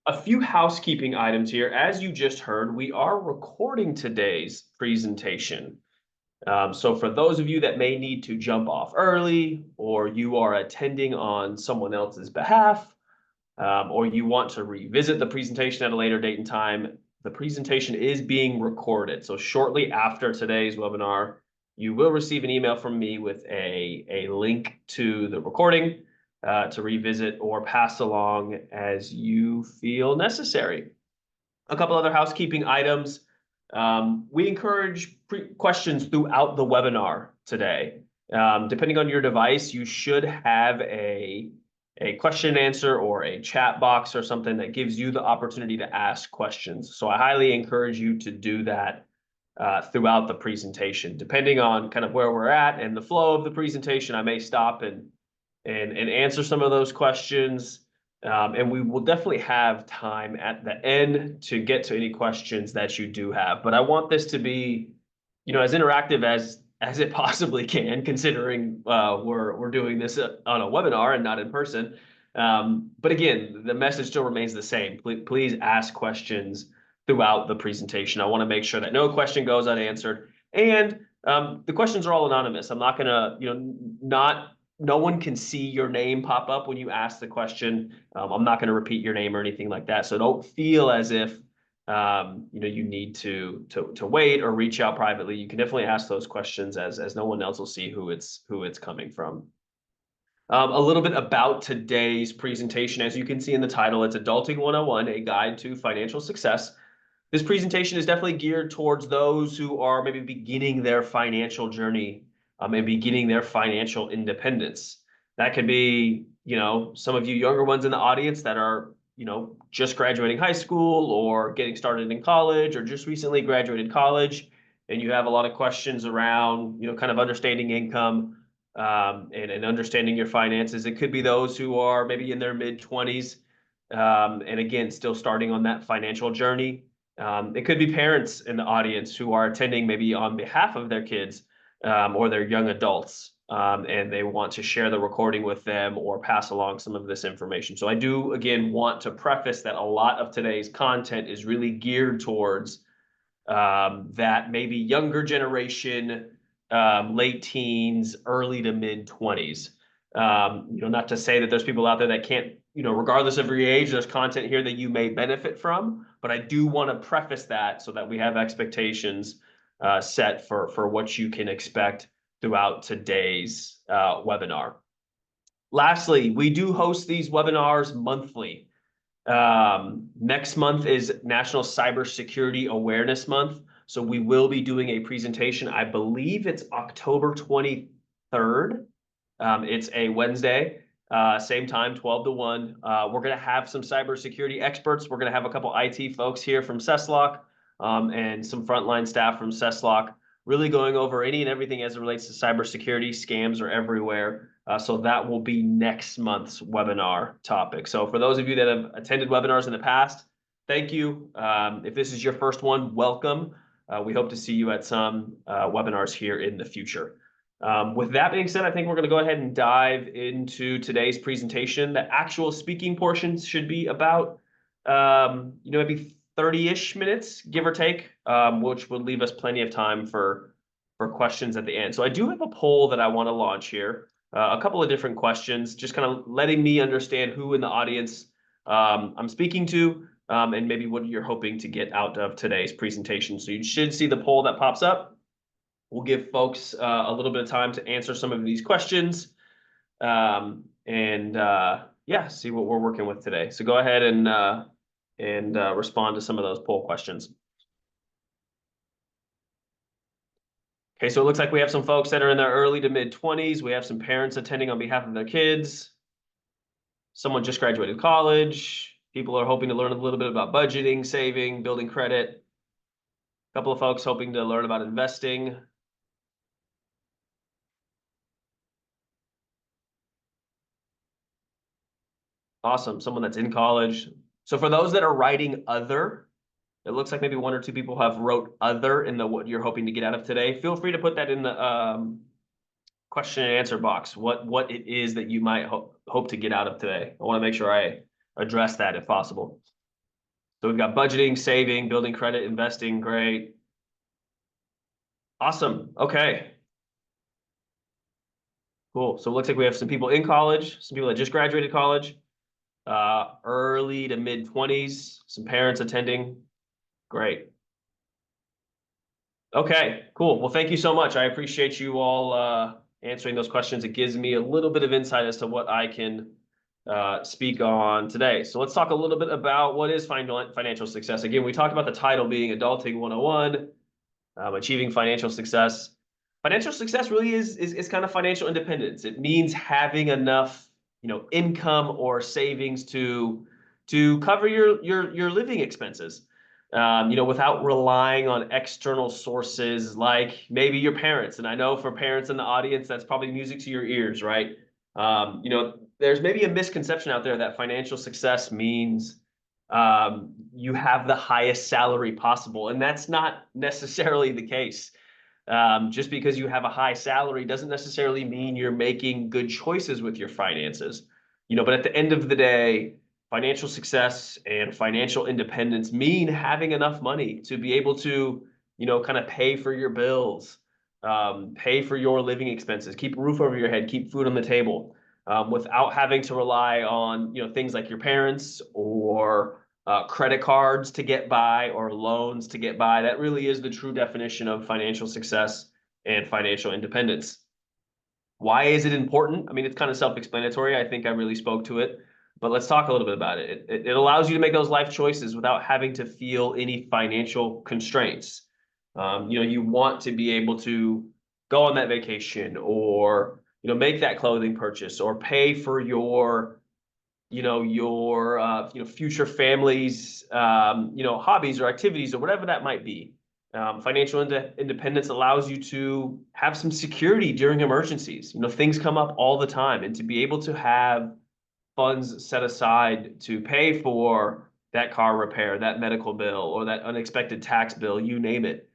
A few housekeeping items here. As you just heard, we are recording today's presentation. So for those of you that may need to jump off early, or you are attending on someone else's behalf, or you want to revisit the presentation at a later date and time, the presentation is being recorded. So shortly after today's webinar, you will receive an email from me with a link to the recording to revisit or pass along as you feel necessary. A couple other housekeeping items. We encourage questions throughout the webinar today. Depending on your device, you should have a question and answer or a chat box or something that gives you the opportunity to ask questions. So I highly encourage you to do that throughout the presentation. Depending on kind of where we're at and the flow of the presentation, I may stop and answer some of those questions. And we will definitely have time at the end to get to any questions that you do have. But I want this to be, as interactive as it possibly can, considering we're doing this on a webinar and not in person. But again, the message still remains the same. Please ask questions throughout the presentation. I want to make sure that no question goes unanswered. And the questions are all anonymous. I'm not going to, no one can see your name pop up when you ask the question. I'm not going to repeat your name or anything like that. So don't feel as if you need to wait or reach out privately. You can definitely ask those questions as no one else will see who it's coming from. A little bit about today's presentation. As you can see in the title, it's Adulting 101, a guide to financial success. This presentation is definitely geared towards those who are maybe beginning their financial journey and beginning their financial independence. That could be, some of you younger ones in the audience that are, just graduating high school or getting started in college or just recently graduated college, and you have a lot of questions around, kind of understanding income and understanding your finances. It could be those who are maybe in their mid-20s and again, still starting on that financial journey. It could be parents in the audience who are attending maybe on behalf of their kids or their young adults, and they want to share the recording with them or pass along some of this information. So I do, again, want to preface that a lot of today's content is really geared towards that maybe younger generation, late teens, early to mid 20s. Not to say that there's people out there that can't, regardless of your age, there's content here that you may benefit from, but I do want to preface that so that we have expectations set for what you can expect throughout today's webinar. Lastly, we do host these webinars monthly. Next month is National Cybersecurity Awareness Month. So we will be doing a presentation. I believe it's October 23rd. It's a Wednesday, same time, 12 to 1. We're going to have some cybersecurity experts. We're going to have a couple IT folks here from CESLOC and some frontline staff from CESLOC, really going over any and everything as it relates to cybersecurity. Scams are everywhere. So that will be next month's webinar topic. So for those of you that have attended webinars in the past, thank you. If this is your first one, welcome. We hope to see you at some webinars here in the future. With that being said, I think we're going to go ahead and dive into today's presentation. The actual speaking portions should be about, maybe 30-ish minutes, give or take, which would leave us plenty of time for questions at the end. So I do have a poll that I want to launch here. A couple of different questions, just kind of letting me understand who in the audience I'm speaking to and maybe what you're hoping to get out of today's presentation. So you should see the poll that pops up. We'll give folks a little bit of time to answer some of these questions and see what we're working with today. So go ahead and respond to some of those poll questions. Okay, so it looks like we have some folks that are in their early to mid 20s. We have some parents attending on behalf of their kids. Someone just graduated college. People are hoping to learn a little bit about budgeting, saving, building credit. A couple of folks hoping to learn about investing. Awesome, someone that's in college. So for those that are writing other, it looks like maybe one or two people have wrote other in the what you're hoping to get out of today. Feel free to put that in the question and answer box, what it is that you might hope to get out of today. I want to make sure I address that if possible. So we've got budgeting, saving, building credit, investing. Great. Awesome. Okay. Cool. So it looks like we have some people in college, some people that just graduated college, early to mid 20s, some parents attending. Great. Okay, cool. Well, thank you so much. I appreciate you all answering those questions. It gives me a little bit of insight as to what I can speak on today. So let's talk a little bit about what is financial success. Again, we talked about the title being Adulting 101, achieving financial success. Financial success really is kind of financial independence. It means having enough, income or savings to cover your living expenses. Without relying on external sources like maybe your parents. And I know for parents in the audience, that's probably music to your ears, right? There's maybe a misconception out there that financial success means you have the highest salary possible, and that's not necessarily the case. Just because you have a high salary doesn't necessarily mean you're making good choices with your finances. But at the end of the day, financial success and financial independence mean having enough money to be able to, kind of pay for your bills, pay for your living expenses, keep a roof over your head, keep food on the table, without having to rely on, things like your parents or credit cards to get by or loans to get by. That really is the true definition of financial success and financial independence. Why is it important? I mean, it's kind of self-explanatory. I think I really spoke to it, but let's talk a little bit about it. It allows you to make those life choices without having to feel any financial constraints. You want to be able to go on that vacation or, make that clothing purchase or pay for your future families, hobbies or activities or whatever that might be. Financial independence allows you to have some security during emergencies. Things come up all the time, and to be able to have funds set aside to pay for that car repair, that medical bill, or that unexpected tax bill, you name it.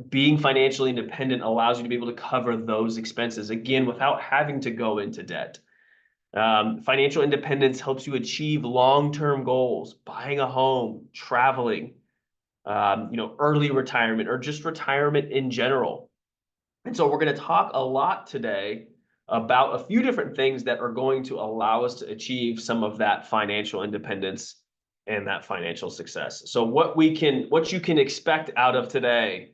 Being financially independent allows you to be able to cover those expenses, again, without having to go into debt. Financial independence helps you achieve long-term goals, buying a home, traveling, early retirement, or just retirement in general. And so we're going to talk a lot today about a few different things that are going to allow us to achieve some of that financial independence and that financial success. So what you can expect out of today,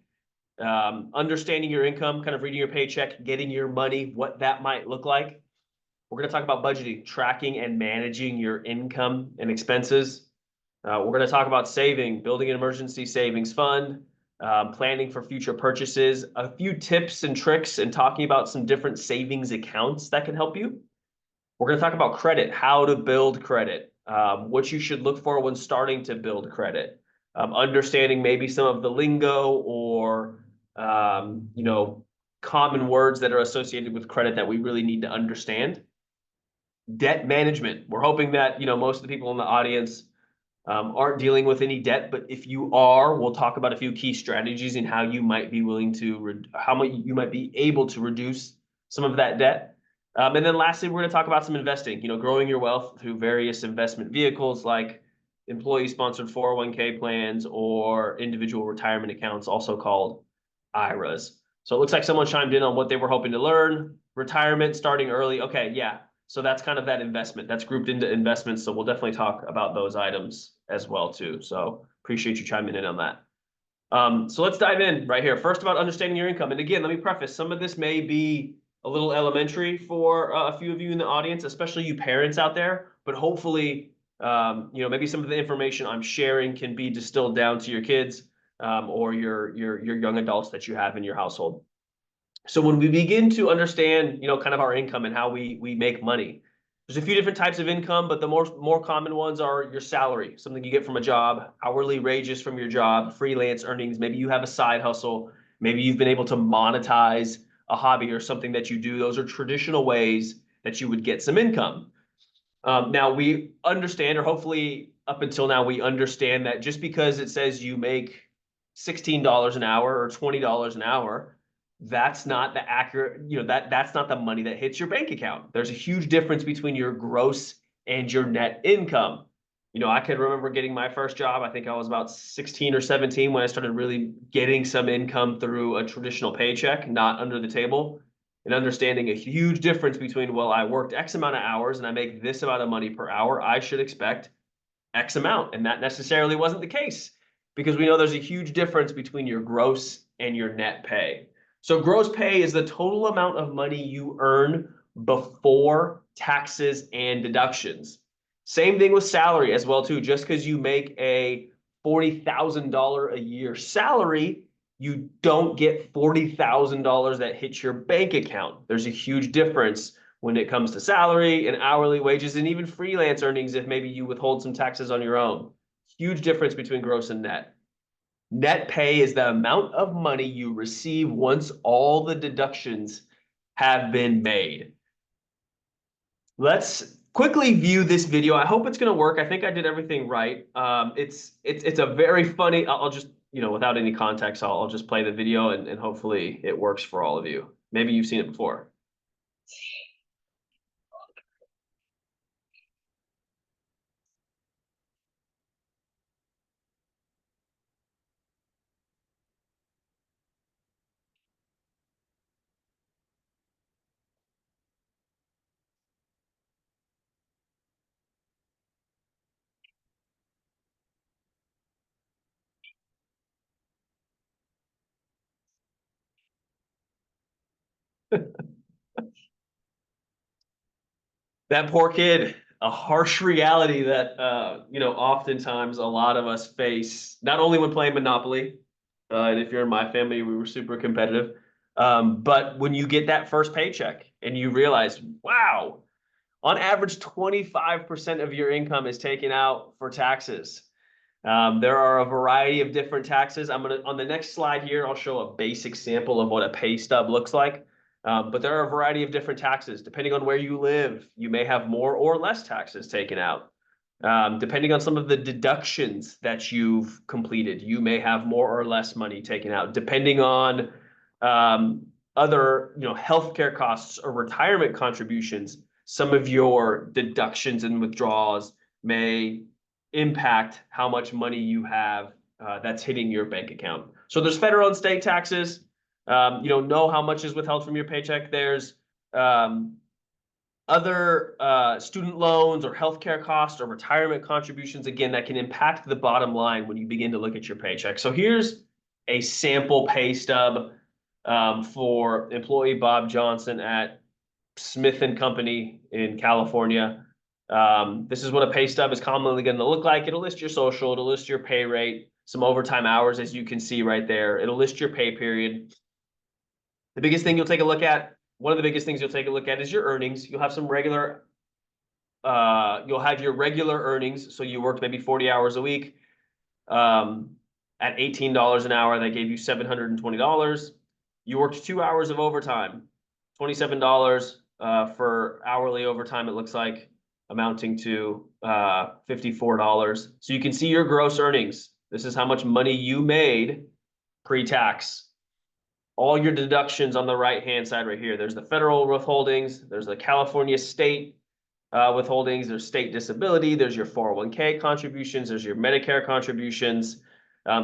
understanding your income, kind of reading your paycheck, getting your money, what that might look like. We're going to talk about budgeting, tracking and managing your income and expenses. We're going to talk about saving, building an emergency savings fund, planning for future purchases, a few tips and tricks, and talking about some different savings accounts that can help you. We're going to talk about credit, how to build credit, what you should look for when starting to build credit, understanding maybe some of the lingo or, common words that are associated with credit that we really need to understand. Debt management. We're hoping that, most of the people in the audience aren't dealing with any debt, but if you are, we'll talk about a few key strategies and how you might be willing to, how much you might be able to reduce some of that debt. And then lastly, we're going to talk about some investing, growing your wealth through various investment vehicles like employee-sponsored 401k plans or individual retirement accounts, also called IRAs. So it looks like someone chimed in on what they were hoping to learn. Retirement, starting early. Okay, yeah. So that's kind of that investment. That's grouped into investments. So we'll definitely talk about those items as well too. So appreciate you chiming in on that. So let's dive in right here. First, about understanding your income. And again, let me preface, some of this may be a little elementary for a few of you in the audience, especially you parents out there, but hopefully, maybe some of the information I'm sharing can be distilled down to your kids or your young adults that you have in your household. So when we begin to understand, kind of our income and how we make money, there's a few different types of income, but the more common ones are your salary, something you get from a job, hourly wages from your job, freelance earnings. Maybe you have a side hustle. Maybe you've been able to monetize a hobby or something that you do. Those are traditional ways that you would get some income. Now we understand, or hopefully up until now, we understand that just because it says you make $16 an hour or $20 an hour, that's not the accurate, that's not the money that hits your bank account. There's a huge difference between your gross and your net income. I can remember getting my first job. I think I was about 16 or 17 when I started really getting some income through a traditional paycheck, not under the table, and understanding a huge difference between, well, I worked X amount of hours and I make this amount of money per hour. I should expect X amount. And that necessarily wasn't the case because we know there's a huge difference between your gross and your net pay. So gross pay is the total amount of money you earn before taxes and deductions. Same thing with salary as well too. Just because you make a $40,000 a year salary, you don't get $40,000 that hits your bank account. There's a huge difference when it comes to salary and hourly wages and even freelance earnings if maybe you withhold some taxes on your own. Huge difference between gross and net. Net pay is the amount of money you receive once all the deductions have been made. Let's quickly view this video. I hope it's going to work. I think I did everything right. It's a very funny, I'll just, without any context, I'll just play the video and hopefully it works for all of you. Maybe you've seen it before. That poor kid, a harsh reality that oftentimes a lot of us face, not only when playing Monopoly, and if you're in my family, we were super competitive, but when you get that first paycheck and you realize, wow, on average, 25% of your income is taken out for taxes. There are a variety of different taxes. On the next slide here, I'll show a basic sample of what a pay stub looks like. But there are a variety of different taxes. Depending on where you live, you may have more or less taxes taken out. Depending on some of the deductions that you've completed, you may have more or less money taken out. Depending on other, healthcare costs or retirement contributions, some of your deductions and withdrawals may impact how much money you have that's hitting your bank account. So there's federal and state taxes. Know how much is withheld from your paycheck. There's other student loans or healthcare costs or retirement contributions, again, that can impact the bottom line when you begin to look at your paycheck. So here's a sample pay stub for employee Bob Johnson at Smith and Company in California. This is what a pay stub is commonly going to look like. It'll list your social, it'll list your pay rate, some overtime hours, as you can see right there. It'll list your pay period. The biggest thing you'll take a look at, one of the biggest things you'll take a look at is your earnings. You'll have you'll have your regular earnings. So you worked maybe 40 hours a week at $18 an hour. That gave you $720. You worked 2 hours of overtime, $27 for hourly overtime, it looks like, amounting to $54. So you can see your gross earnings. This is how much money you made pre-tax. All your deductions on the right-hand side right here. There's the federal withholdings. There's the California state withholdings. There's state disability. There's your 401k contributions. There's your Medicare contributions.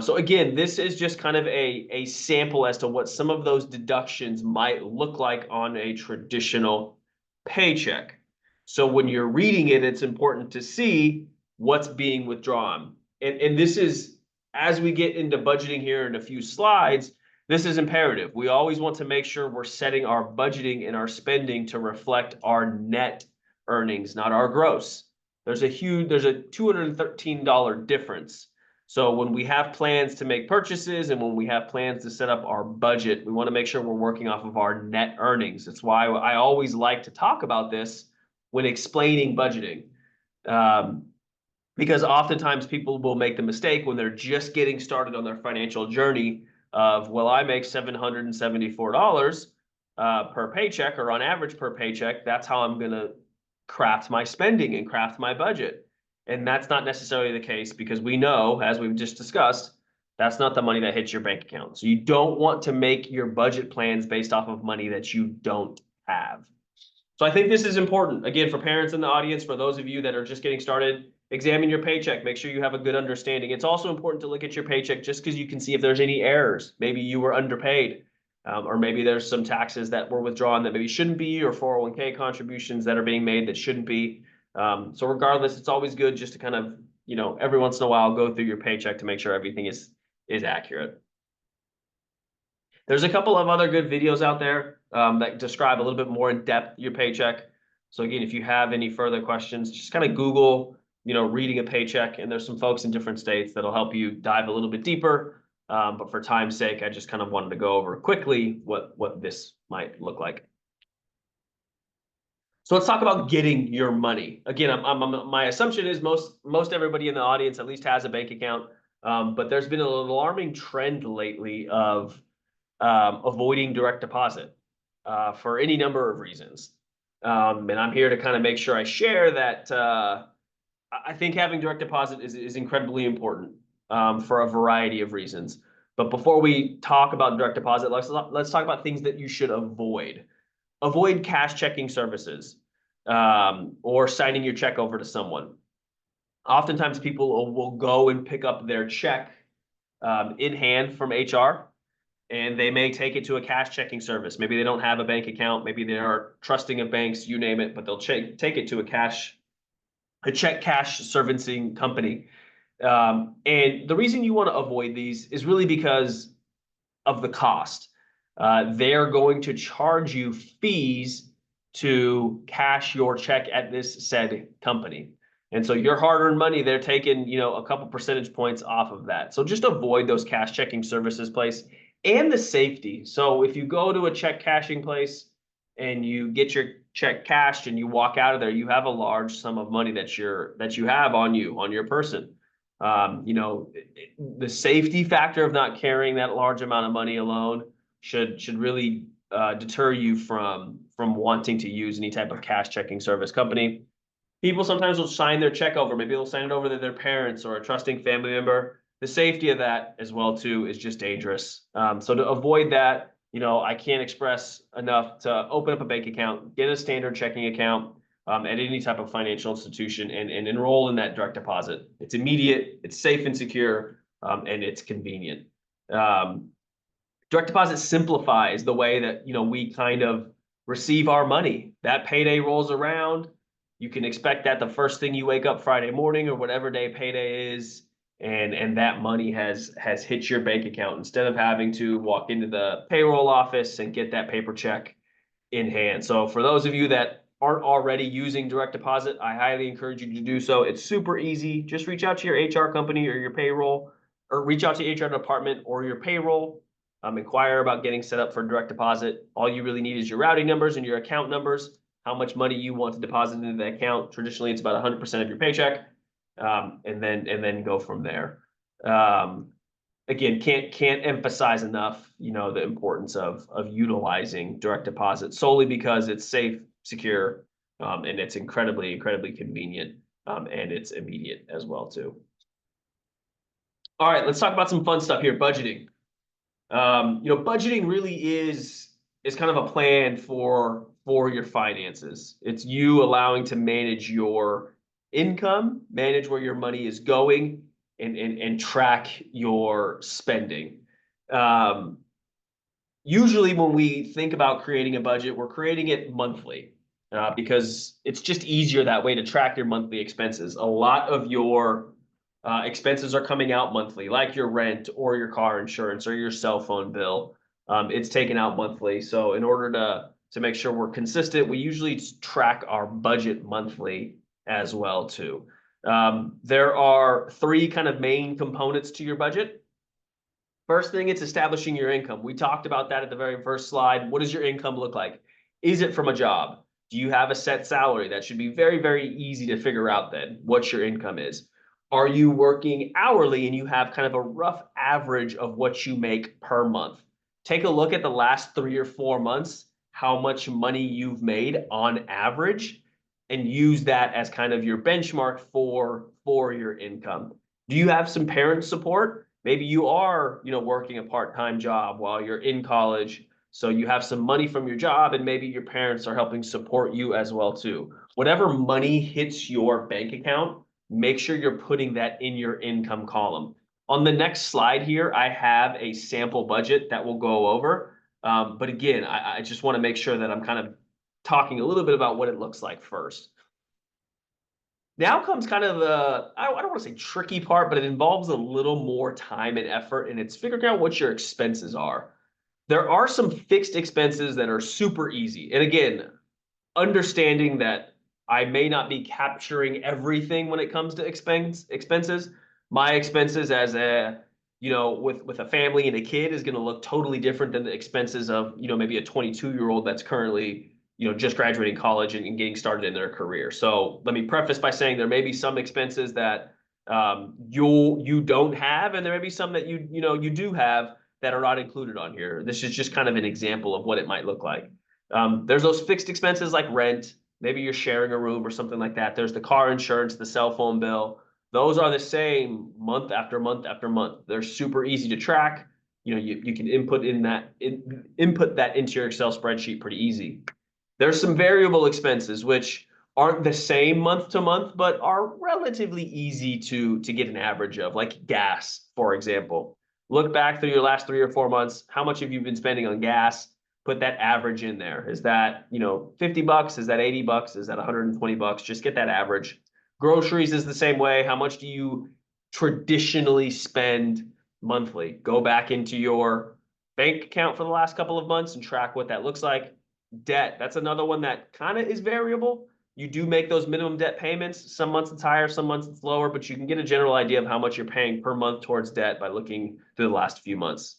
So again, this is just kind of a sample as to what some of those deductions might look like on a traditional paycheck. So when you're reading it, it's important to see what's being withdrawn. And this is, as we get into budgeting here in a few slides, this is imperative. We always want to make sure we're setting our budgeting and our spending to reflect our net earnings, not our gross. There's a $213 difference. So when we have plans to make purchases and when we have plans to set up our budget, we want to make sure we're working off of our net earnings. That's why I always like to talk about this when explaining budgeting. Because oftentimes people will make the mistake when they're just getting started on their financial journey of, well, I make $774 per paycheck, or on average per paycheck. That's how I'm going to craft my spending and craft my budget. And that's not necessarily the case, because we know, as we've just discussed, that's not the money that hits your bank account. So you don't want to make your budget plans based off of money that you don't have. So I think this is important. Again, for parents in the audience, for those of you that are just getting started, examine your paycheck. Make sure you have a good understanding. It's also important to look at your paycheck just because you can see if there's any errors. Maybe you were underpaid, or maybe there's some taxes that were withdrawn that maybe shouldn't be, or 401k contributions that are being made that shouldn't be. So regardless, it's always good just to kind of, every once in a while go through your paycheck to make sure everything is accurate. There's a couple of other good videos out there that describe a little bit more in depth your paycheck. So again, if you have any further questions, just kind of Google, reading a paycheck, and there's some folks in different states that'll help you dive a little bit deeper. But for time's sake, I just kind of wanted to go over quickly what this might look like. So let's talk about getting your money. Again, my assumption is most everybody in the audience at least has a bank account. But there's been an alarming trend lately of avoiding direct deposit for any number of reasons. And I'm here to kind of make sure I share that I think having direct deposit is incredibly important for a variety of reasons. But before we talk about direct deposit, let's talk about things that you should avoid. Avoid cash checking services or signing your check over to someone. Oftentimes people will go and pick up their check in hand from HR, and they may take it to a cash checking service. Maybe they don't have a bank account. Maybe they are trusting of banks, you name it, but they'll take it to a check cash servicing company. And the reason you want to avoid these is really because of the cost. They're going to charge you fees to cash your check at this said company. And so your hard-earned money, they're taking, a couple percentage points off of that. So just avoid those cash checking services place and the safety. So if you go to a check cashing place and you get your check cashed and you walk out of there, you have a large sum of money that you have on your person. The safety factor of not carrying that large amount of money alone should really deter you from wanting to use any type of cash checking service company. People sometimes will sign their check over. Maybe they'll sign it over to their parents or a trusting family member. The safety of that as well too is just dangerous. So to avoid that, I can't express enough to open up a bank account, get a standard checking account at any type of financial institution, and enroll in that direct deposit. It's immediate, it's safe and secure, and it's convenient. Direct deposit simplifies the way that we kind of receive our money. That payday rolls around. You can expect that the first thing you wake up Friday morning or whatever day payday is, and that money has hit your bank account instead of having to walk into the payroll office and get that paper check in hand. So for those of you that aren't already using direct deposit, I highly encourage you to do so. It's super easy. Just reach out to your HR company or your payroll, or reach out to your HR department or your payroll. Inquire about getting set up for direct deposit. All you really need is your routing numbers and your account numbers, how much money you want to deposit into the account. Traditionally, it's about 100% of your paycheck, and then go from there. Again, can't emphasize enough, the importance of utilizing direct deposit solely because it's safe, secure, and it's incredibly convenient, and it's immediate as well too. All right, let's talk about some fun stuff here. Budgeting. Budgeting really is kind of a plan for your finances. It's you allowing to manage your income, manage where your money is going, and track your spending. Usually when we think about creating a budget, we're creating it monthly because it's just easier that way to track your monthly expenses. A lot of your expenses are coming out monthly, like your rent or your car insurance or your cell phone bill. It's taken out monthly. So in order to make sure we're consistent, we usually track our budget monthly as well too. There are three kind of main components to your budget. First thing, it's establishing your income. We talked about that at the very first slide. What does your income look like? Is it from a job? Do you have a set salary? That should be very easy to figure out then what your income is. Are you working hourly and you have kind of a rough average of what you make per month? Take a look at the last 3 or 4 months, how much money you've made on average, and use that as kind of your benchmark for your income. Do you have some parent support? Maybe you are, working a part-time job while you're in college, So you have some money from your job and maybe your parents are helping support you as well too. Whatever money hits your bank account, make sure you're putting that in your income column. On the next slide here, I have a sample budget that we'll go over. But again, I just want to make sure that I'm kind of talking a little bit about what it looks like first. Now comes kind of the, I don't want to say tricky part, but it involves a little more time and effort, and it's figuring out what your expenses are. There are some fixed expenses that are super easy. And again, understanding that I may not be capturing everything when it comes to expenses. My expenses as a, with a family and a kid is going to look totally different than the expenses of, maybe a 22-year-old that's currently, just graduating college and getting started in their career. So let me preface by saying there may be some expenses that you don't have, and there may be some that you do have that are not included on here. This is just kind of an example of what it might look like. There's those fixed expenses like rent, maybe you're sharing a room or something like that. There's the car insurance, the cell phone bill. Those are the same month after month after month. They're super easy to track. You can input that into your Excel spreadsheet pretty easy. There's some variable expenses which aren't the same month to month, but are relatively easy to get an average of, like gas, for example. Look back through your last 3 or 4 months. How much have you been spending on gas? Put that average in there. Is that, $50? Is that $80? Is that $120? Just get that average. Groceries is the same way. How much do you traditionally spend monthly? Go back into your bank account for the last couple of months and track what that looks like. Debt, that's another one that kind of is variable. You do make those minimum debt payments. Some months it's higher, some months it's lower, but you can get a general idea of how much you're paying per month towards debt by looking through the last few months.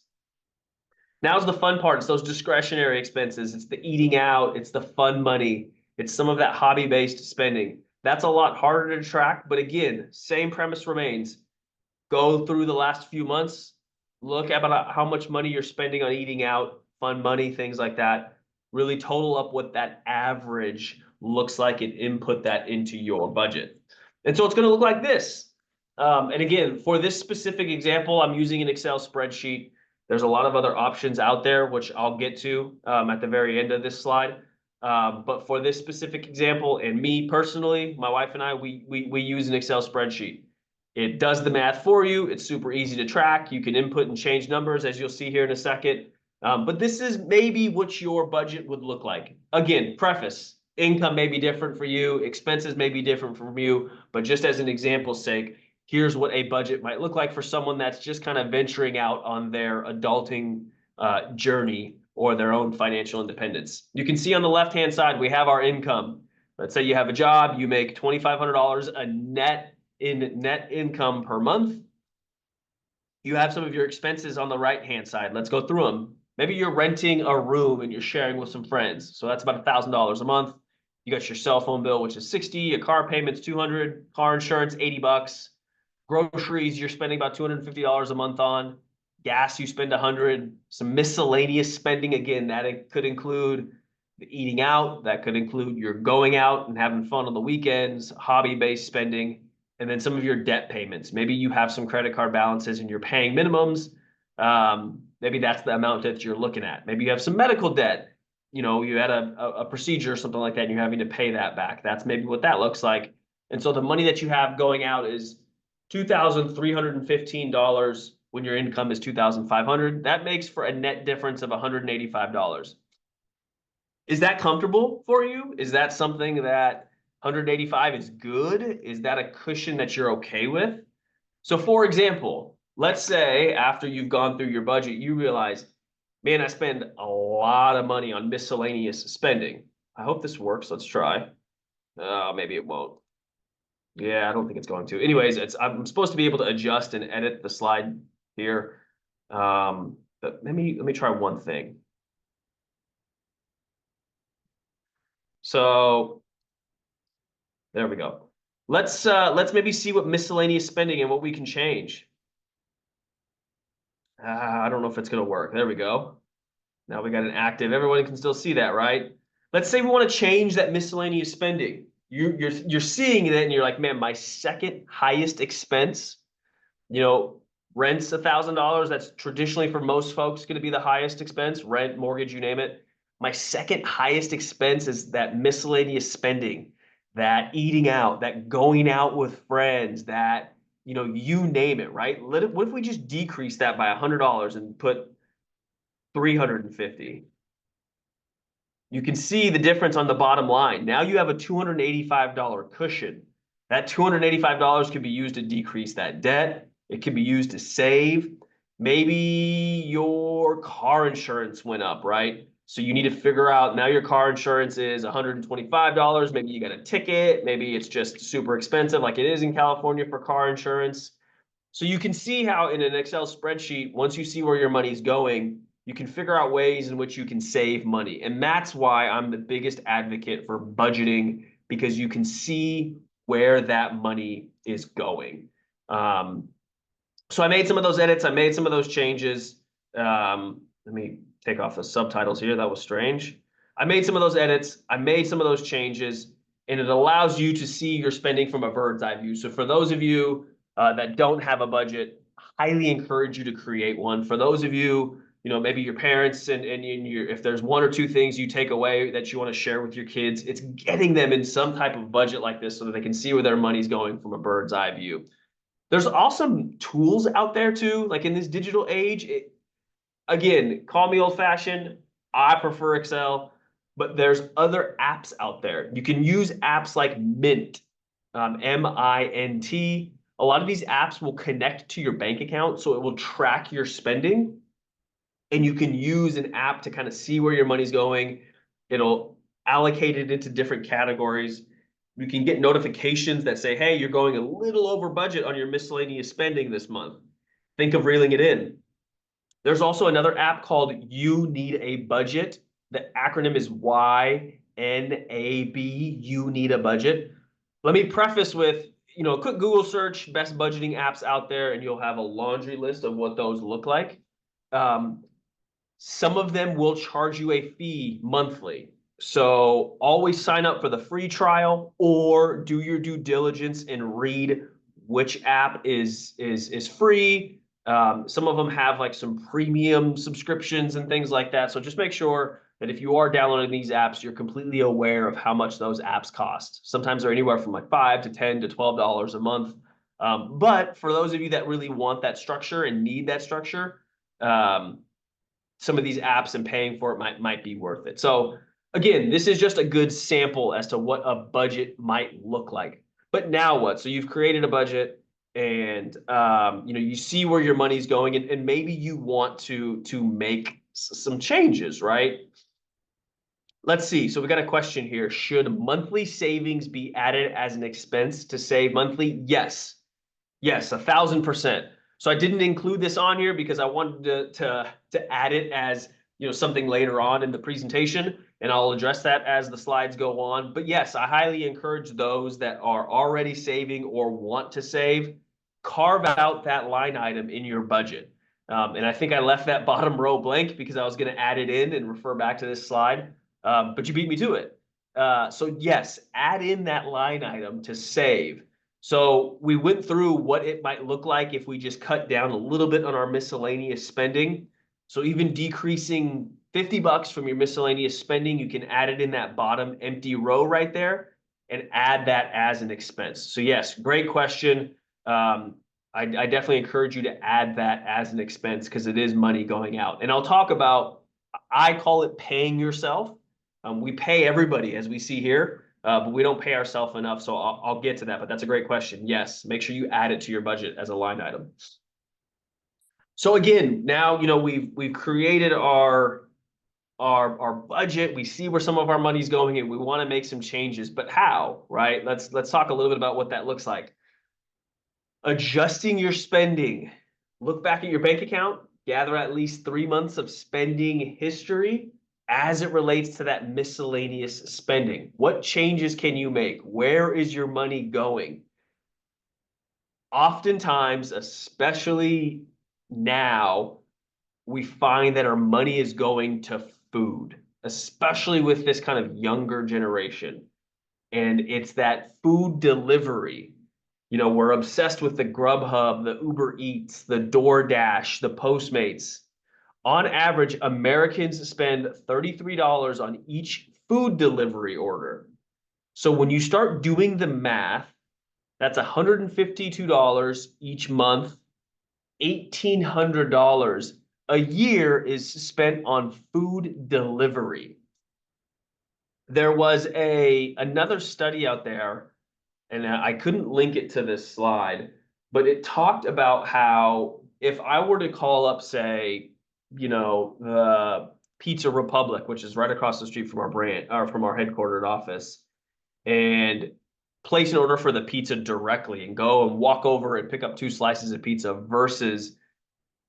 Now's the fun part. It's those discretionary expenses. It's the eating out. It's the fun money. It's some of that hobby-based spending. That's a lot harder to track. But again, same premise remains. Go through the last few months. Look at about how much money you're spending on eating out, fun money, things like that. Really total up what that average looks like and input that into your budget. And so it's going to look like this. And again, for this specific example, I'm using an Excel spreadsheet. There's a lot of other options out there, which I'll get to at the very end of this slide. But for this specific example, and me personally, my wife and I, we use an Excel spreadsheet. It does the math for you. It's super easy to track. You can input and change numbers, as you'll see here in a second. But this is maybe what your budget would look like. Again, preface, income may be different for you, expenses may be different from you, but just as an example's sake, here's what a budget might look like for someone that's just kind of venturing out on their adulting journey or their own financial independence. You can see on the left-hand side, we have our income. Let's say you have a job, you make $2,500 a net income per month. You have some of your expenses on the right-hand side. Let's go through them. Maybe you're renting a room and you're sharing with some friends. So that's about $1,000 a month. You got your cell phone bill, which is $60, a car payment's $200, car insurance, $80. Groceries, you're spending about $250 a month on. Gas, you spend $100. Some miscellaneous spending, again, that could include the eating out. That could include your going out and having fun on the weekends, hobby-based spending, and then some of your debt payments. Maybe you have some credit card balances and you're paying minimums. Maybe that's the amount that you're looking at. Maybe you have some medical debt. You had a procedure or something like that and you're having to pay that back. That's maybe what that looks like. And so the money that you have going out is $2,315 when your income is $2,500. That makes for a net difference of $185. Is that comfortable for you? Is that something that 185 is good? Is that a cushion that you're okay with? So for example, let's say after you've gone through your budget, you realize, man, I spend a lot of money on miscellaneous spending. I hope this works. Let's try. Maybe it won't. Yeah, I don't think it's going to. Anyways, I'm supposed to be able to adjust and edit the slide here. But let me try one thing. So there we go. Let's maybe see what miscellaneous spending and what we can change. I don't know if it's going to work. There we go. Now we got an active. Everyone can still see that, right? Let's say we want to change that miscellaneous spending. You're seeing it and you're like, man, my second highest expense, Rent's $1,000. That's traditionally for most folks going to be the highest expense. Rent, mortgage, you name it. My second highest expense is that miscellaneous spending, that eating out, that going out with friends, that, you name it, right? What if we just decrease that by $100 and put 350? You can see the difference on the bottom line. Now you have a $285 cushion. That $285 can be used to decrease that debt. It can be used to save. Maybe your car insurance went up, right? So you need to figure out now your car insurance is $125. Maybe you got a ticket. Maybe it's just super expensive like it is in California for car insurance. So you can see how in an Excel spreadsheet, once you see where your money's going, you can figure out ways in which you can save money. And that's why I'm the biggest advocate for budgeting, because you can see where that money is going. So I made some of those edits. I made some of those changes. Let me take off the subtitles here. That was strange. I made some of those edits. I made some of those changes, and it allows you to see your spending from a bird's eye view. So for those of you that don't have a budget, highly encourage you to create one. For those of you, maybe your parents and if there's one or two things you take away that you want to share with your kids, it's getting them in some type of budget like this so that they can see where their money's going from a bird's eye view. There's awesome tools out there too, like in this digital age. Again, call me old-fashioned. I prefer Excel, but there's other apps out there. You can use apps like Mint, M-I-N-T. A lot of these apps will connect to your bank account, so it will track your spending. And you can use an app to kind of see where your money's going. It'll allocate it into different categories. You can get notifications that say, hey, you're going a little over budget on your miscellaneous spending this month. Think of reeling it in. There's also another app called You Need a Budget. The acronym is YNAB, You Need a Budget. Let me preface with, a quick Google search, best budgeting apps out there, and you'll have a laundry list of what those look like. Some of them will charge you a fee monthly. So always sign up for the free trial or do your due diligence and read which app is free. Some of them have like some premium subscriptions and things like that. So just make sure that if you are downloading these apps, you're completely aware of how much those apps cost. Sometimes they're anywhere from like $5 to $10 to $12 a month. But for those of you that really want that structure and need that structure, some of these apps and paying for it might be worth it. So again, this is just a good sample as to what a budget might look like. But now what? So you've created a budget and you see where your money's going and maybe you want to make some changes, right? Let's see. So we got a question here. Should monthly savings be added as an expense to save monthly? Yes. Yes, 1,000%. So I didn't include this on here because I wanted to add it as something later on in the presentation, and I'll address that as the slides go on. But yes, I highly encourage those that are already saving or want to save, carve out that line item in your budget. And I think I left that bottom row blank because I was going to add it in and refer back to this slide, but you beat me to it. So yes, add in that line item to save. So we went through what it might look like if we just cut down a little bit on our miscellaneous spending. So even decreasing $50 from your miscellaneous spending, you can add it in that bottom empty row right there and add that as an expense. So yes, great question. I definitely encourage you to add that as an expense because it is money going out. And I'll talk about, I call it paying yourself. We pay everybody as we see here. But we don't pay ourselves enough, so I'll get to that. But that's a great question. Yes, make sure you add it to your budget as a line item. So again, now we've created our budget. We see where some of our money's going, and we want to make some changes. But how? Right? Let's talk a little bit about what that looks like. Adjusting your spending. Look back at your bank account. Gather at least 3 months of spending history as it relates to that miscellaneous spending. What changes can you make? Where is your money going? Oftentimes, especially now, we find that our money is going to food, especially with this kind of younger generation. And it's that food delivery We're obsessed with the Grubhub, the Uber Eats, the DoorDash, the Postmates. On average, Americans spend $33 on each food delivery order. So when you start doing the math, that's $152 each month, $1,800 a year is spent on food delivery. There was another study out there, and I couldn't link it to this slide, but it talked about how if I were to call up, say, the Pizza Republic, which is right across the street from our brand or from our headquartered office, and place an order for the pizza directly and go and walk over and pick up 2 slices of pizza versus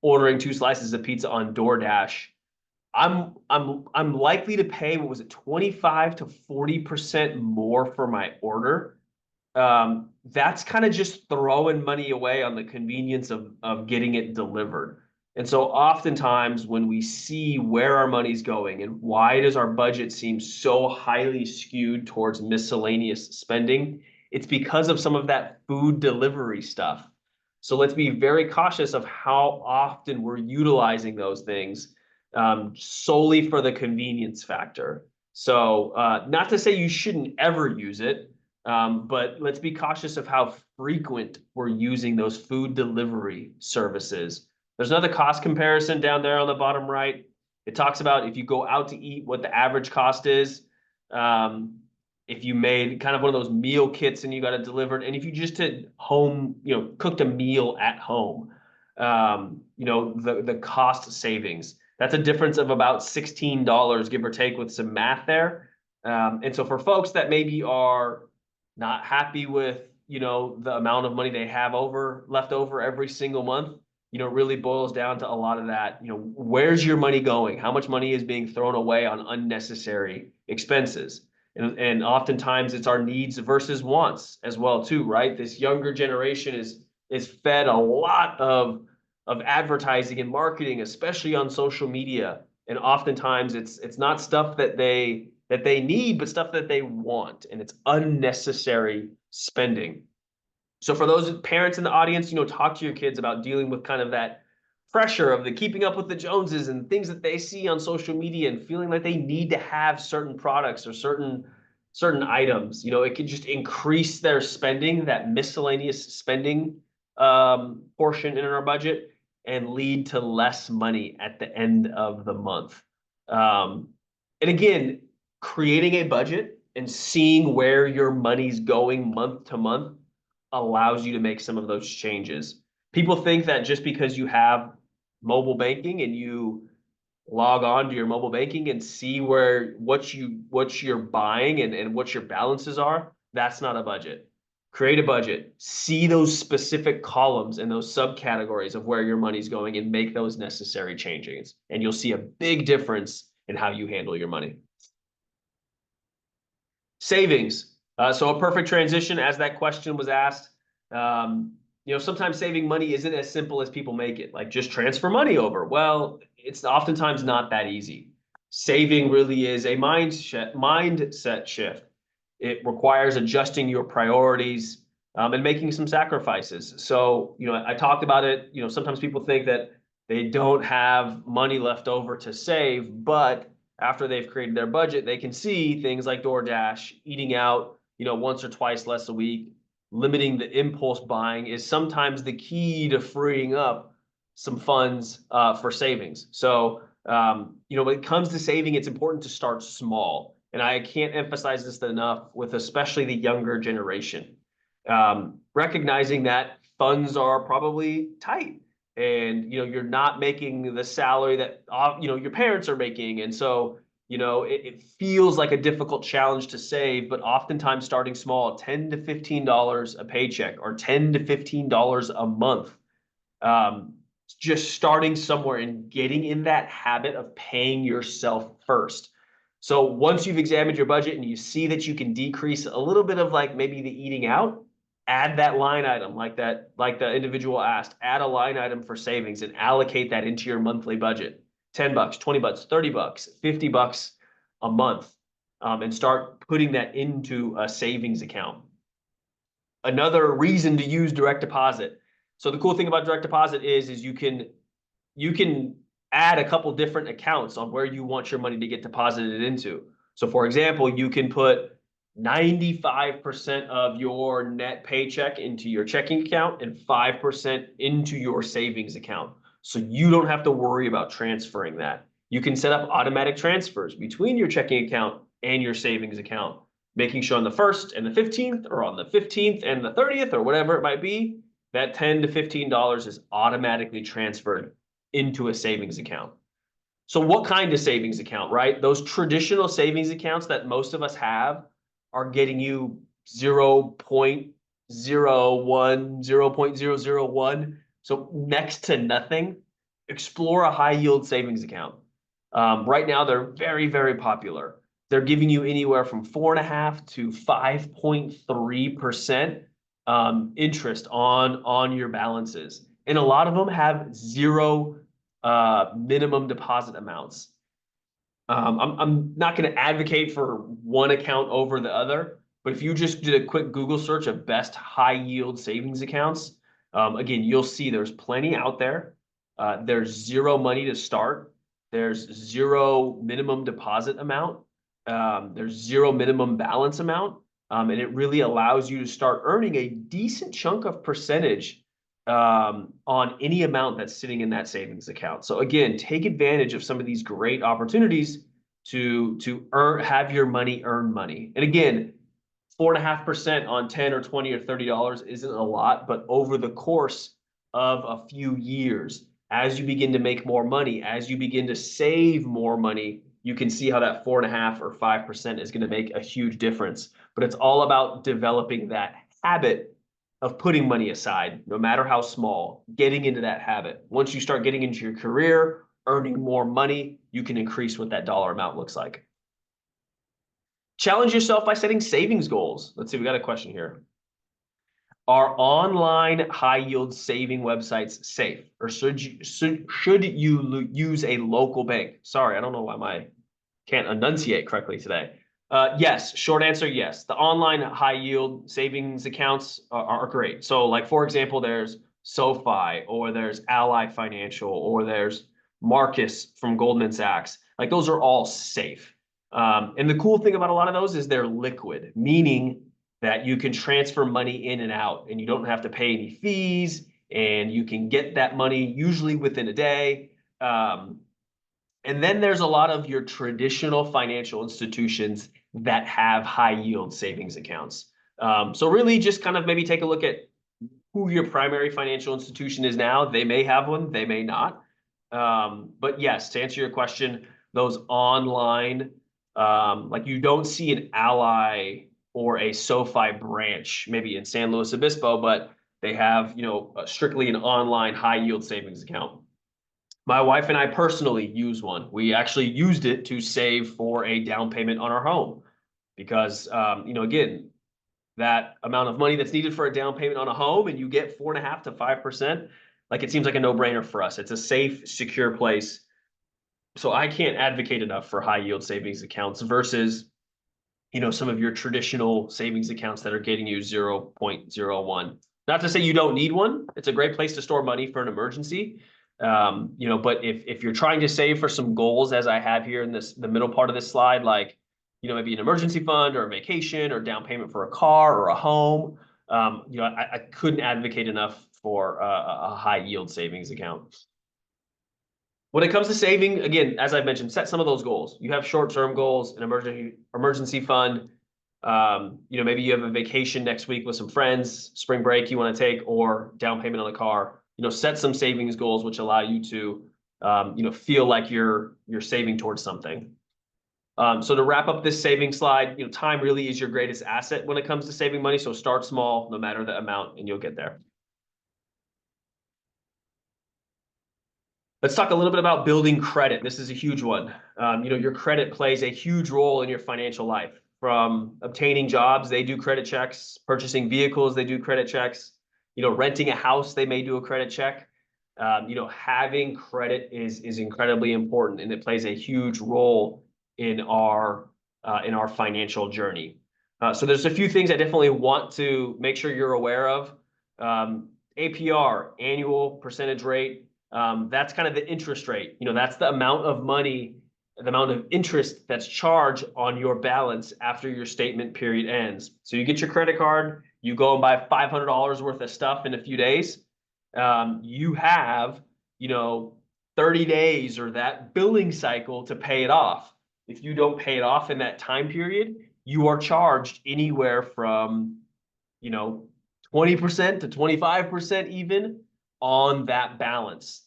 ordering 2 slices of pizza on DoorDash, I'm likely to pay, what was it, 25 to 40% more for my order. That's kind of just throwing money away on the convenience of getting it delivered. And so oftentimes when we see where our money's going and why does our budget seem so highly skewed towards miscellaneous spending, it's because of some of that food delivery stuff. So let's be very cautious of how often we're utilizing those things solely for the convenience factor. So not to say you shouldn't ever use it, but let's be cautious of how frequent we're using those food delivery services. There's another cost comparison down there on the bottom right. It talks about if you go out to eat, what the average cost is. If you made kind of one of those meal kits and you got it delivered, and if you just did home, cooked a meal at home, the cost savings. That's a difference of about $16, give or take, with some math there. And so for folks that maybe are not happy with, the amount of money they have left over every single month, it really boils down to a lot of that. Where's your money going? How much money is being thrown away on unnecessary expenses? And oftentimes it's our needs versus wants as well too, right? This younger generation is fed a lot of advertising and marketing, especially on social media. And oftentimes it's not stuff that they need, but stuff that they want, and it's unnecessary spending. So for those parents in the audience, talk to your kids about dealing with kind of that pressure of the keeping up with the Joneses and things that they see on social media and feeling like they need to have certain products or certain items. It can just increase their spending, that miscellaneous spending portion in our budget, and lead to less money at the end of the month. And again, creating a budget and seeing where your money's going month to month allows you to make some of those changes. People think that just because you have mobile banking and you log on to your mobile banking and see what you're buying and what your balances are, that's not a budget. Create a budget, see those specific columns and those subcategories of where your money's going and make those necessary changes. And you'll see a big difference in how you handle your money. Savings. So a perfect transition, as that question was asked. Sometimes saving money isn't as simple as people make it, like just transfer money over. Well, it's oftentimes not that easy. Saving really is a mindset shift. It requires adjusting your priorities and making some sacrifices. So, I talked about it. Sometimes people think that they don't have money left over to save, but after they've created their budget, they can see things like DoorDash, eating out, once or twice less a week, limiting the impulse buying is sometimes the key to freeing up some funds for savings. So, when it comes to saving, it's important to start small. And I can't emphasize this enough with especially the younger generation. Recognizing that funds are probably tight and, you're not making the salary that, your parents are making. And so, it feels like a difficult challenge to save, but oftentimes starting small, $10 to $15 a paycheck or $10 to $15 a month, just starting somewhere and getting in that habit of paying yourself first. So once you've examined your budget and you see that you can decrease a little bit of like maybe the eating out, add that line item like the individual asked, add a line item for savings and allocate that into your monthly budget. $10, $20, $30, $50 a month, and start putting that into a savings account. another reason to use direct deposit. So the cool thing about direct deposit is you can add a couple different accounts on where you want your money to get deposited into. So for example, you can put 95% of your net paycheck into your checking account and 5% into your savings account. So you don't have to worry about transferring that. You can set up automatic transfers between your checking account and your savings account, making sure on the 1st and the 15th, or on the 15th and the 30th, or whatever it might be, that $10 to $15 is automatically transferred into a savings account. So what kind of savings account, right? Those traditional savings accounts that most of us have are getting you 0.01, 0.001. So next to nothing. Explore a high yield savings account. Right now, they're very, very popular. They're giving you anywhere from 4.5 to 5.3% interest on your balances. And a lot of them have zero minimum deposit amounts. I'm not going to advocate for one account over the other, but if you just did a quick Google search of best high yield savings accounts, again, you'll see there's plenty out there. There's zero money to start. There's zero minimum deposit amount. There's zero minimum balance amount. And it really allows you to start earning a decent chunk of percentage on any amount that's sitting in that savings account. So again, take advantage of some of these great opportunities to have your money earn money. And again, 4.5% on 10 or 20 or $30 isn't a lot, but over the course of a few years, as you begin to make more money, as you begin to save more money, you can see how that 4.5 or 5% is going to make a huge difference. But it's all about developing that habit of putting money aside, no matter how small, getting into that habit. Once you start getting into your career, earning more money, you can increase what that dollar amount looks like. Challenge yourself by setting savings goals. Let's see, we got a question here. Are online high yield saving websites safe, or should you use a local bank? Sorry, I don't know why I can't enunciate correctly today. Yes, short answer, yes. The online high yield savings accounts are great. So like, for example, there's SoFi, or there's Ally Financial, or there's Marcus from Goldman Sachs. Like, those are all safe. And the cool thing about a lot of those is they're liquid, meaning that you can transfer money in and out and you don't have to pay any fees, and you can get that money usually within a day. And then there's a lot of your traditional financial institutions that have high yield savings accounts. So really just kind of maybe take a look at who your primary financial institution is now. They may have one, they may not. But yes, to answer your question, those online, like, you don't see an Ally or a SoFi branch maybe in San Luis Obispo, but they have, strictly an online high yield savings account. My wife and I personally use one. We actually used it to save for a down payment on our home because, again, that amount of money that's needed for a down payment on a home, and you get 4.5 to 5%, like, it seems like a no-brainer for us. It's a safe, secure place. So I can't advocate enough for high yield savings accounts versus, some of your traditional savings accounts that are getting you 0.01. Not to say you don't need one. It's a great place to store money for an emergency. But if you're trying to save for some goals, as I have here in the middle part of this slide, like, maybe an emergency fund or a vacation or down payment for a car or a home, I couldn't advocate enough for a high yield savings account. When it comes to saving, again, as I mentioned, set some of those goals. You have short-term goals, an emergency fund. Maybe you have a vacation next week with some friends, spring break you want to take, or down payment on the car. Set some savings goals which allow you to, feel like you're saving towards something. So to wrap up this saving slide, time really is your greatest asset when it comes to saving money. So start small, no matter the amount, and you'll get there. Let's talk a little bit about building credit. This is a huge one. Your credit plays a huge role in your financial life. From obtaining jobs, they do credit checks. Purchasing vehicles, they do credit checks. Renting a house, they may do a credit check. Having credit is incredibly important, and it plays a huge role in our financial journey. So there's a few things I definitely want to make sure you're aware of. APR, annual percentage rate. That's kind of the interest rate. That's the amount of money, the amount of interest that's charged on your balance after your statement period ends. So you get your credit card, you go and buy $500 worth of stuff in a few days. You have, you know, 30 days or that billing cycle to pay it off. If you don't pay it off in that time period, you are charged anywhere from, you know, 20% to 25% even on that balance.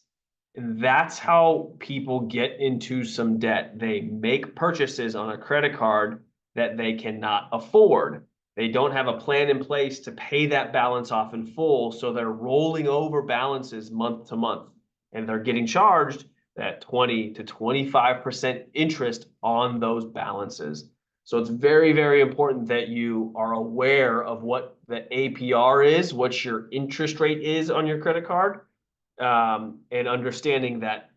And that's how people get into some debt. They make purchases on a credit card that they cannot afford. They don't have a plan in place to pay that balance off in full. So they're rolling over balances month to month, and they're getting charged that 20 to 25% interest on those balances. So it's very, very important that you are aware of what the APR is, what your interest rate is on your credit card, and understanding that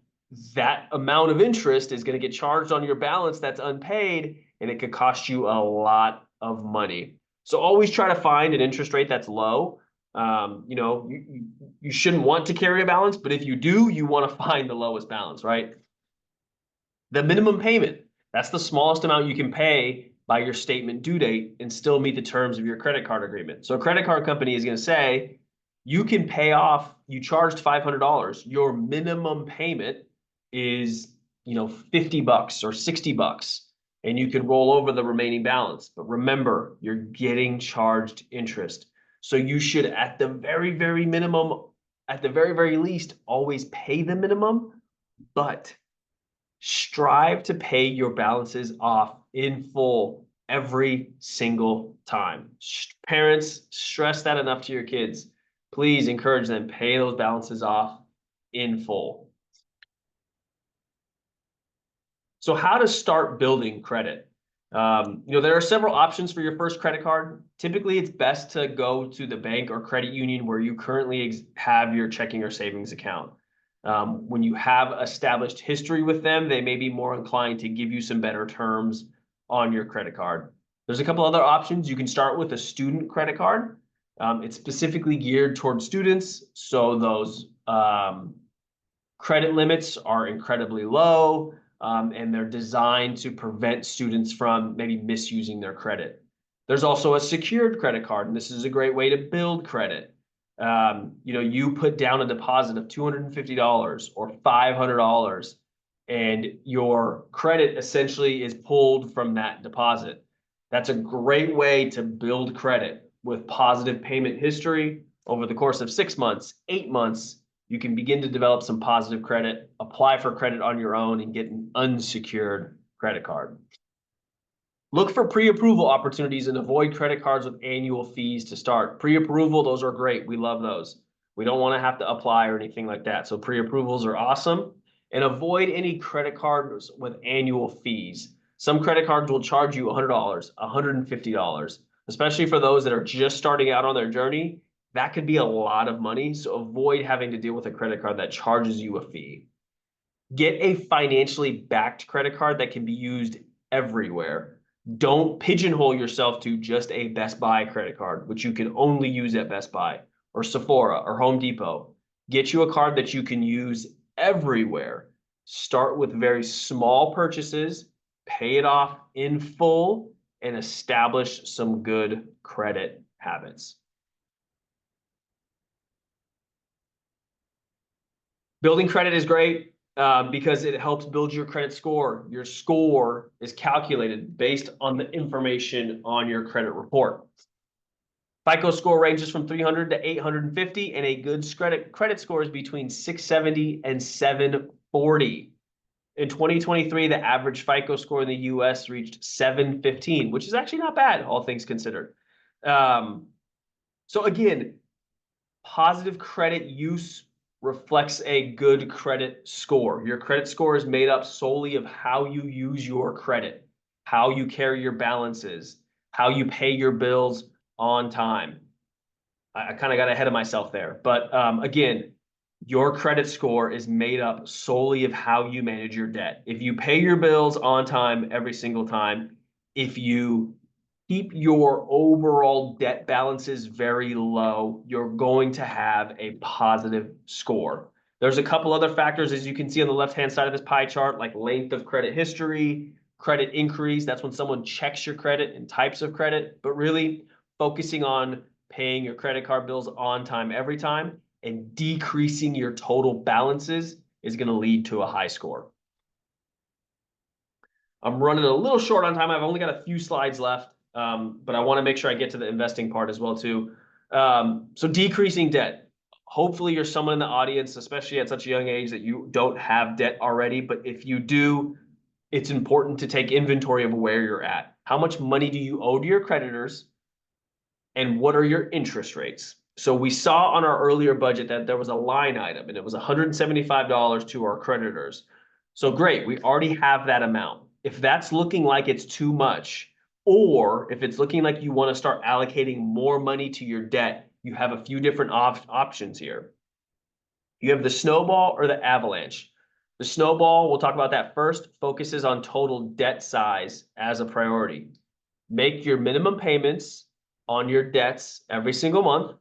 that amount of interest is going to get charged on your balance that's unpaid, and it could cost you a lot of money. So always try to find an interest rate that's low. You shouldn't want to carry a balance, but if you do, you want to find the lowest balance, right? The minimum payment, that's the smallest amount you can pay by your statement due date and still meet the terms of your credit card agreement. So a credit card company is going to say, you can pay off, you charged $500. Your minimum payment is, $50 or $60, and you can roll over the remaining balance. But remember, you're getting charged interest. So you should, at the very, very minimum, at the very, very least, always pay the minimum, but strive to pay your balances off in full every single time. Parents, stress that enough to your kids. Please encourage them, pay those balances off in full. So how to start building credit? There are several options for your first credit card. Typically, it's best to go to the bank or credit union where you currently have your checking or savings account. When you have established history with them, they may be more inclined to give you some better terms on your credit card. There's a couple other options. You can start with a student credit card. It's specifically geared towards students, so those credit limits are incredibly low, and they're designed to prevent students from maybe misusing their credit. There's also a secured credit card, and this is a great way to build credit. You put down a deposit of $250 or $500, and your credit essentially is pulled from that deposit. That's a great way to build credit with positive payment history over the course of 6 months, 8 months. You can begin to develop some positive credit, apply for credit on your own, and get an unsecured credit card. Look for pre-approval opportunities and avoid credit cards with annual fees to start. Pre-approval, those are great. We love those. We don't want to have to apply or anything like that. So pre-approvals are awesome. And avoid any credit cards with annual fees. Some credit cards will charge you $100, $150, especially for those that are just starting out on their journey. That could be a lot of money. So avoid having to deal with a credit card that charges you a fee. Get a financially backed credit card that can be used everywhere. Don't pigeonhole yourself to just a Best Buy credit card, which you can only use at Best Buy or Sephora or Home Depot. Get you a card that you can use everywhere. Start with very small purchases, pay it off in full, and establish some good credit habits. Building credit is great because it helps build your credit score. Your score is calculated based on the information on your credit report. FICO score ranges from 300 to 850, and a good credit score is between 670 and 740. In 2023, the average FICO score in the US reached 715, which is actually not bad, all things considered. So again, positive credit use reflects a good credit score. Your credit score is made up solely of how you use your credit, how you carry your balances, how you pay your bills on time. I kind of got ahead of myself there. But again, your credit score is made up solely of how you manage your debt. If you pay your bills on time every single time, if you Keep your overall debt balances very low. You're going to have a positive score. There's a couple other factors, as you can see on the left-hand side of this pie chart, like length of credit history, credit inquiries. That's when someone checks your credit and types of credit, but really focusing on paying your credit card bills on time every time and decreasing your total balances is going to lead to a high score. I'm running a little short on time. I've only got a few slides left, but I want to make sure I get to the investing part as well too. So decreasing debt. Hopefully you're someone in the audience, especially at such a young age, that you don't have debt already. But if you do, it's important to take inventory of where you're at. How much money do you owe to your creditors? And what are your interest rates? So we saw on our earlier budget that there was a line item and it was $175 to our creditors. So great, we already have that amount. If that's looking like it's too much, or if it's looking like you want to start allocating more money to your debt, you have a few different options here. You have the snowball or the avalanche. The snowball, we'll talk about that first, focuses on total debt size as a priority. Make your minimum payments on your debts every single month.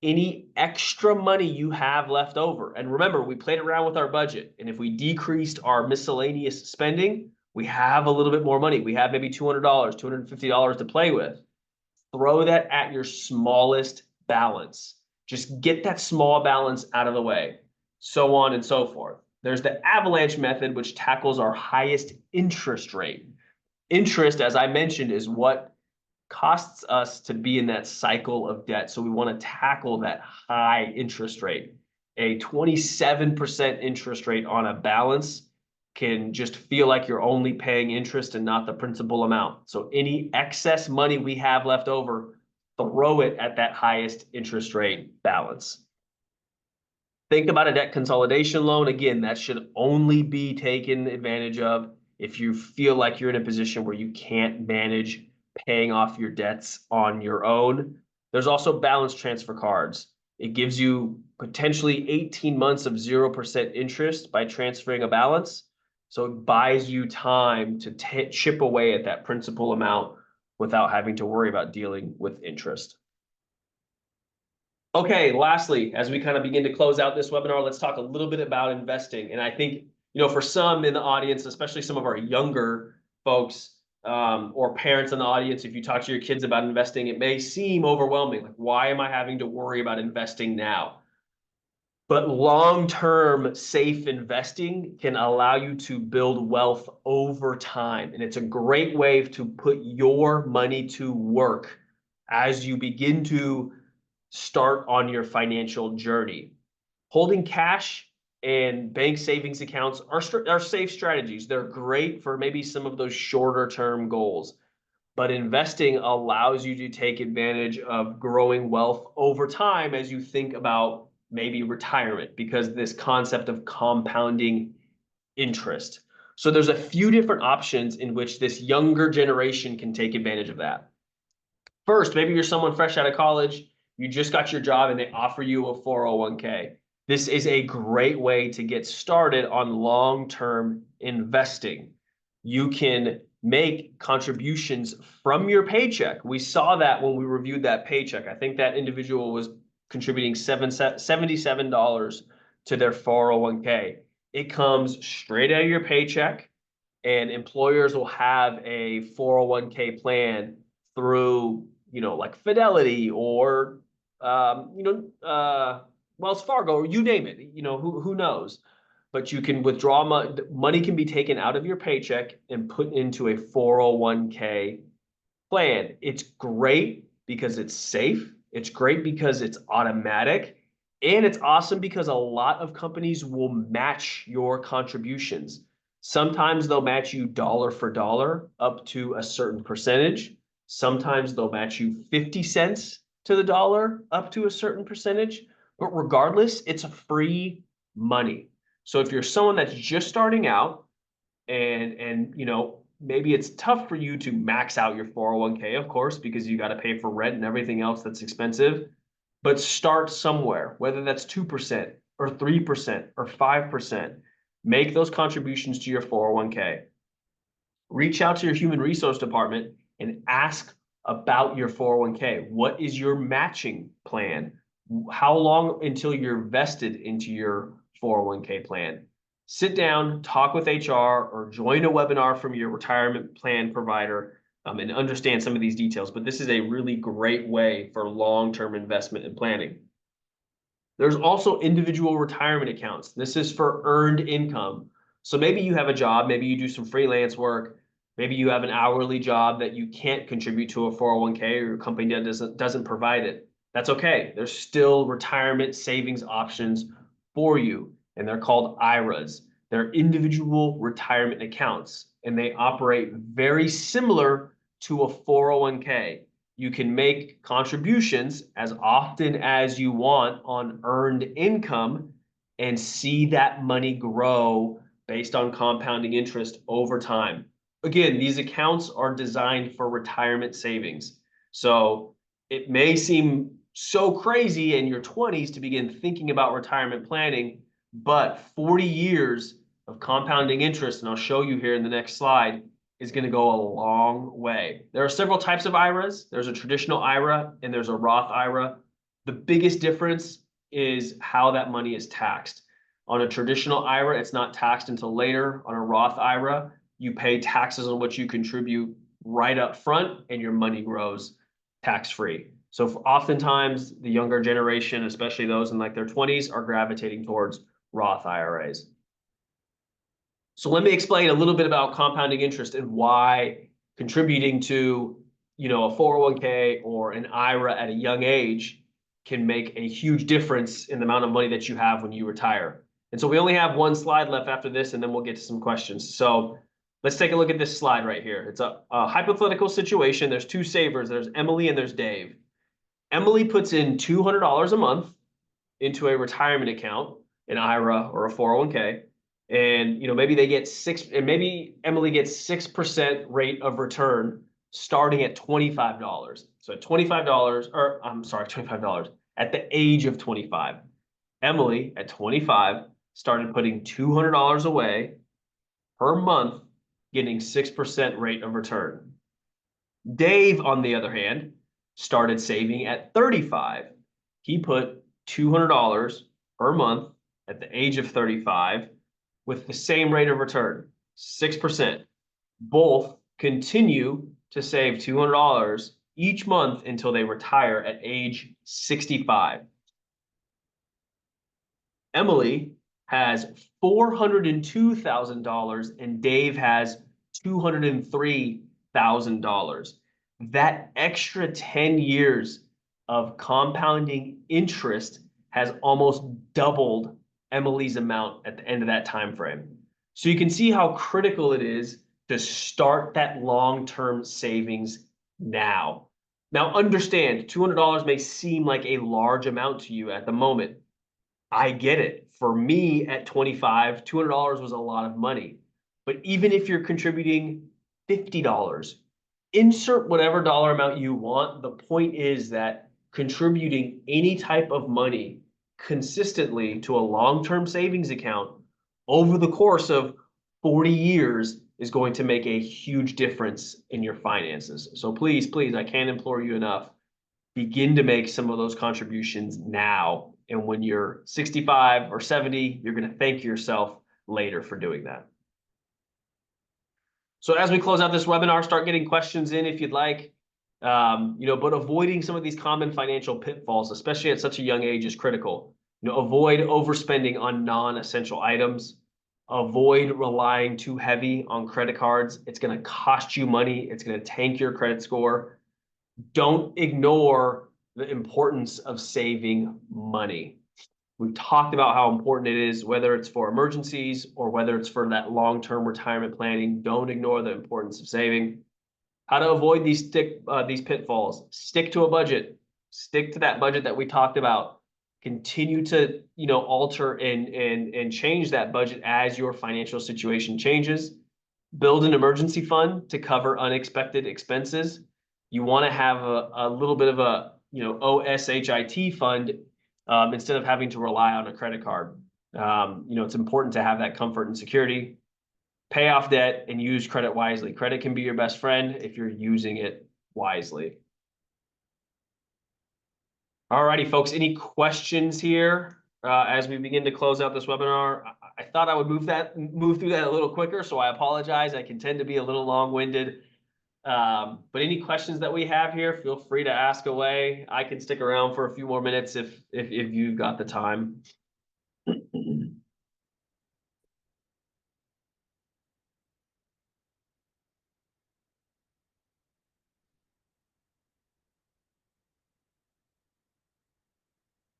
Any extra money you have left over. And remember, we played around with our budget. And if we decreased our miscellaneous spending, we have a little bit more money. We have maybe $200, $250 to play with. Throw that at your smallest balance. Just get that small balance out of the way, so on and so forth. There's the avalanche method, which tackles our highest interest rate. Interest, as I mentioned, is what costs us to be in that cycle of debt. So we want to tackle that high interest rate. A 27% interest rate on a balance can just feel like you're only paying interest and not the principal amount. So any excess money we have left over, throw it at that highest interest rate balance. Think about a debt consolidation loan. Again, that should only be taken advantage of if you feel like you're in a position where you can't manage paying off your debts on your own. There's also balance transfer cards. It gives you potentially 18 months of 0% interest by transferring a balance. So it buys you time to chip away at that principal amount without having to worry about dealing with interest. Okay, lastly, as we kind of begin to close out this webinar, let's talk a little bit about investing. And I think, for some in the audience, especially some of our younger folks, or parents in the audience, if you talk to your kids about investing, it may seem overwhelming. Like, why am I having to worry about investing now? But long-term safe investing can allow you to build wealth over time. And it's a great way to put your money to work as you begin to start on your financial journey. Holding cash and bank savings accounts are safe strategies. They're great for maybe some of those shorter term goals, but investing allows you to take advantage of growing wealth over time as you think about maybe retirement, because this concept of compounding interest. So there's a few different options in which this younger generation can take advantage of that. First, maybe you're someone fresh out of college, you just got your job and they offer you a 401k. This is a great way to get started on long-term investing. You can make contributions from your paycheck. We saw that when we reviewed that paycheck. I think that individual was contributing $77 to their 401k. It comes straight out of your paycheck, and employers will have a 401k plan through, like Fidelity or, Wells Fargo, or you name it, who knows? But you can withdraw money can be taken out of your paycheck and put into a 401k plan. It's great because it's safe. It's great because it's automatic. And it's awesome because a lot of companies will match your contributions. Sometimes they'll match you dollar for dollar up to a certain percentage. Sometimes they'll match you 50 cents to the dollar up to a certain percentage. But regardless, it's free money. So if you're someone that's just starting out and maybe it's tough for you to max out your 401k, of course, because you got to pay for rent and everything else that's expensive, but start somewhere, whether that's 2% or 3% or 5%. Make those contributions to your 401k. Reach out to your human resource department and ask about your 401k. What is your matching plan? How long until you're vested into your 401k plan? Sit down, talk with HR, or join a webinar from your retirement plan provider and understand some of these details. But this is a really great way for long-term investment and planning. There's also individual retirement accounts. This is for earned income. So maybe you have a job, maybe you do some freelance work, maybe you have an hourly job that you can't contribute to a 401k or your company doesn't provide it. That's okay. There's still retirement savings options for you, and they're called IRAs. They're individual retirement accounts, and they operate very similar to a 401k. You can make contributions as often as you want on earned income and see that money grow based on compounding interest over time. Again, these accounts are designed for retirement savings. So it may seem so crazy in your 20s to begin thinking about retirement planning, but 40 years of compounding interest, and I'll show you here in the next slide, is going to go a long way. There are several types of IRAs. There's a traditional IRA and there's a Roth IRA. The biggest difference is how that money is taxed. On a traditional IRA, it's not taxed until later. On a Roth IRA, you pay taxes on what you contribute right up front and your money grows tax-free. So oftentimes the younger generation, especially those in like their 20s, are gravitating towards Roth IRAs. So let me explain a little bit about compounding interest and why contributing to, a 401k or an IRA at a young age can make a huge difference in the amount of money that you have when you retire. And so we only have one slide left after this, and then we'll get to some questions. So let's take a look at this slide right here. It's a hypothetical situation. There's two savers. There's Emily and there's Dave. Emily puts in $200 a month into a retirement account, an IRA or a 401k. And maybe they get maybe Emily gets 6% rate of return starting at $25. So at $25, or I'm sorry, $25 at the age of 25. Emily at 25 started putting $200 away per month, getting 6% rate of return. Dave, on the other hand, started saving at 35. He put $200 per month at the age of 35 with the same rate of return, 6%. Both continue to save $200 each month until they retire at age 65. Emily has $402,000 and Dave has $203,000. That extra 10 years of compounding interest has almost doubled Emily's amount at the end of that time frame. So you can see how critical it is to start that long-term savings now. Now understand, $200 may seem like a large amount to you at the moment. I get it. For me at 25, $200 was a lot of money. But even if you're contributing $50, insert whatever dollar amount you want. The point is that contributing any type of money consistently to a long-term savings account over the course of 40 years is going to make a huge difference in your finances. So please, please, I can't implore you enough. Begin to make some of those contributions now. And when you're 65 or 70, you're going to thank yourself later for doing that. So as we close out this webinar, start getting questions in if you'd like. But avoiding some of these common financial pitfalls, especially at such a young age, is critical. Avoid overspending on non-essential items. Avoid relying too heavy on credit cards. It's going to cost you money. It's going to tank your credit score. Don't ignore the importance of saving money. We've talked about how important it is, whether it's for emergencies or whether it's for that long-term retirement planning. Don't ignore the importance of saving. How to avoid these pitfalls. Stick to a budget. Stick to that budget that we talked about. Continue to alter and change that budget as your financial situation changes. Build an emergency fund to cover unexpected expenses. You want to have a little bit of a OSHIT fund instead of having to rely on a credit card. It's important to have that comfort and security. Pay off debt and use credit wisely. Credit can be your best friend if you're using it wisely. All righty, folks. Any questions here as we begin to close out this webinar? I thought I would move through that a little quicker, so I apologize. I can tend to be a little long-winded. But any questions that we have here, feel free to ask away. I can stick around for a few more minutes if you've got the time.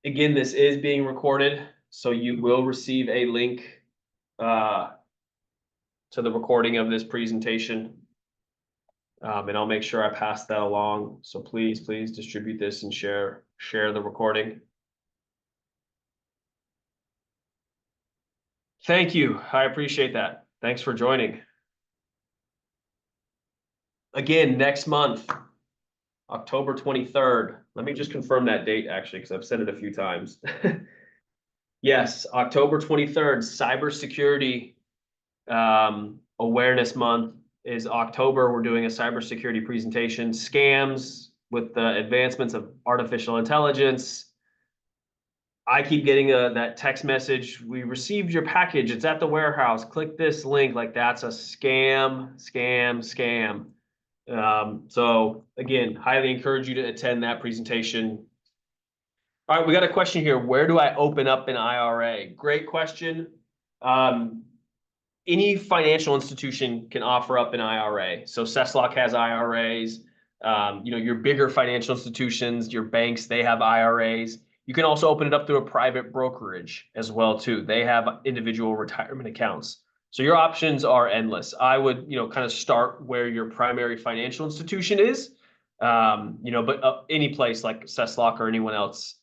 Again, this is being recorded, so you will receive a link to the recording of this presentation. And I'll make sure I pass that along. So please distribute this and share the recording. Thank you. I appreciate that. Thanks for joining. Again, next month, October 23rd. Let me just confirm that date, actually, because I've said it a few times. Yes, October 23rd, Cybersecurity Awareness Month is October. We're doing a cybersecurity presentation, scams with the advancements of artificial intelligence. I keep getting that text message. We received your package. It's at the warehouse. Click this link. Like, that's a scam. So again, highly encourage you to attend that presentation. All right, we got a question here. Where do I open up an IRA? Great question. Any financial institution can offer up an IRA. So Ceslock has IRAs. Your bigger financial institutions, your banks, they have IRAs. You can also open it up through a private brokerage as well too. They have individual retirement accounts. So your options are endless. I would, kind of start where your primary financial institution is. But any place like Ceslock or anyone else,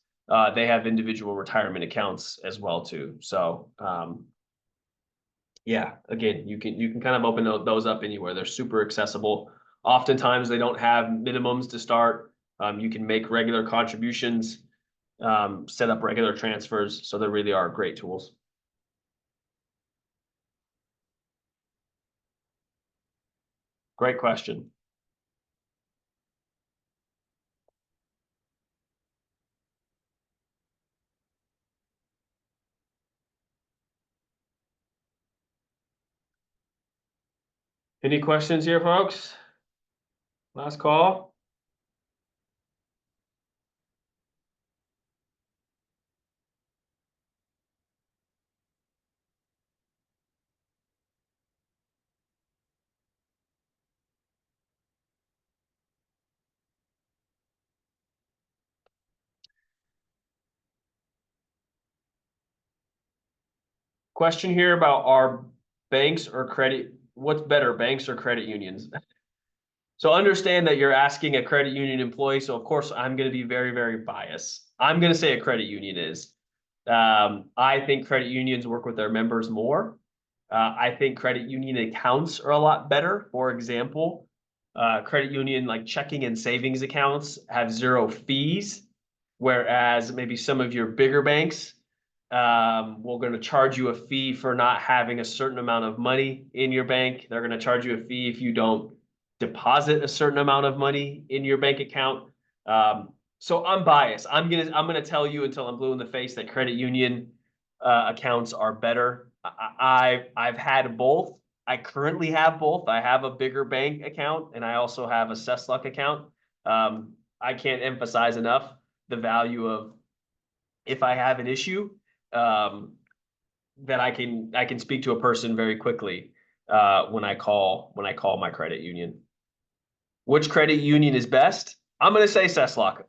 they have individual retirement accounts as well too. So yeah, again, you can kind of open those up anywhere. They're super accessible. Oftentimes they don't have minimums to start. You can make regular contributions, set up regular transfers. So they really are great tools. Great question. Any questions here, folks? Last call. Question here about are banks or credit, what's better, banks or credit unions? So understand that you're asking a credit union employee. So of course I'm going to be very, very biased. I'm going to say a credit union is. I think credit unions work with their members more. I think credit union accounts are a lot better. For example, credit union like checking and savings accounts have zero fees, whereas maybe some of your bigger banks we're going to charge you a fee for not having a certain amount of money in your bank. They're going to charge you a fee if you don't deposit a certain amount of money in your bank account. So I'm biased. I'm gonna tell you until I'm blue in the face that credit union accounts are better. I've had both. I currently have both. I have a bigger bank account and I also have a Cesluck account. I can't emphasize enough the value of if I have an issue, that I can speak to a person very quickly when I call my credit union. Which credit union is best? I'm going to say Ceslock.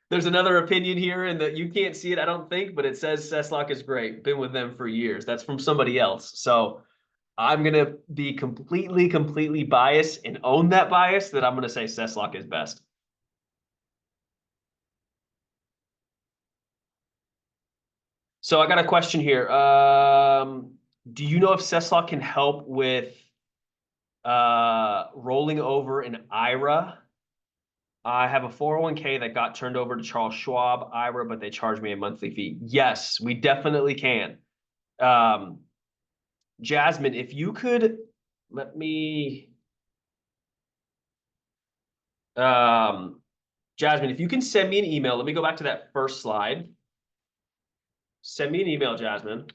There's another opinion here and that you can't see it, I don't think, but it says Ceslock is great. Been with them for years. That's from somebody else. So I'm going to be completely biased and own that bias that I'm going to say Ceslock is best. So I got a question here. Do you know if Ceslock can help with rolling over an IRA? I have a 401k that got turned over to Charles Schwab IRA, but they charge me a monthly fee. Yes, we definitely can. Jasmine, if you could let me Jasmine, if you can send me an email, let me go back to that first slide. Send me an email, Jasmine.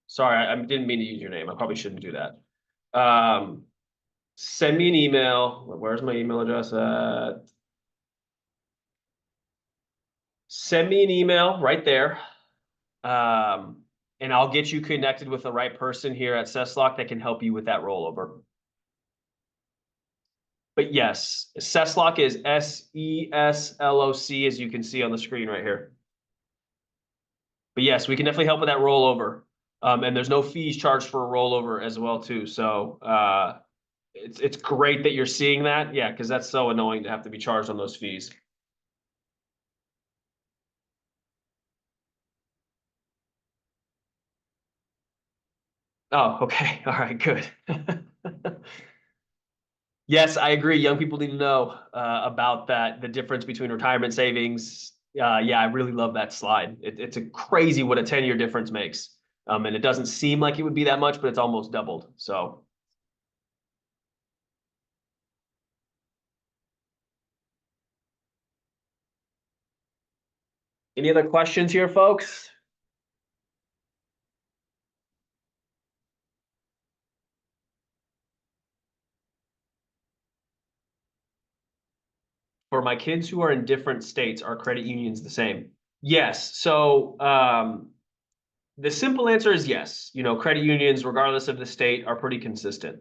Sorry, I didn't mean to use your name. I probably shouldn't do that. Send me an email. Where's my email address at? Send me an email right there. And I'll get you connected with the right person here at Cesslock that can help you with that rollover. But yes, Cesslock is SESLOC, as you can see on the screen right here. But yes, we can definitely help with that rollover. And there's no fees charged for a rollover as well, too. So it's great that you're seeing that. Yeah, because that's so annoying to have to be charged on those fees. Oh, okay. All right, good. Yes, I agree. Young people need to know about that, the difference between retirement savings. Yeah, I really love that slide. It's a crazy what a 10-year difference makes. And it doesn't seem like it would be that much, but it's almost doubled. So any other questions here, folks? For my kids who are in different states, are credit unions the same? Yes. So the simple answer is yes. You know, credit unions, regardless of the state, are pretty consistent.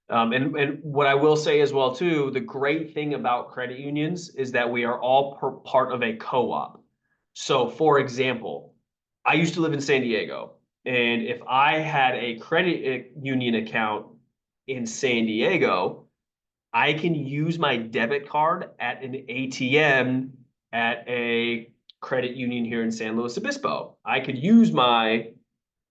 And what I will say as well too, the great thing about credit unions is that we are all part of a co-op. So, for example, I used to live in San Diego, and if I had a credit union account in San Diego, I can use my debit card at an ATM at a credit union here in San Luis Obispo. I could use my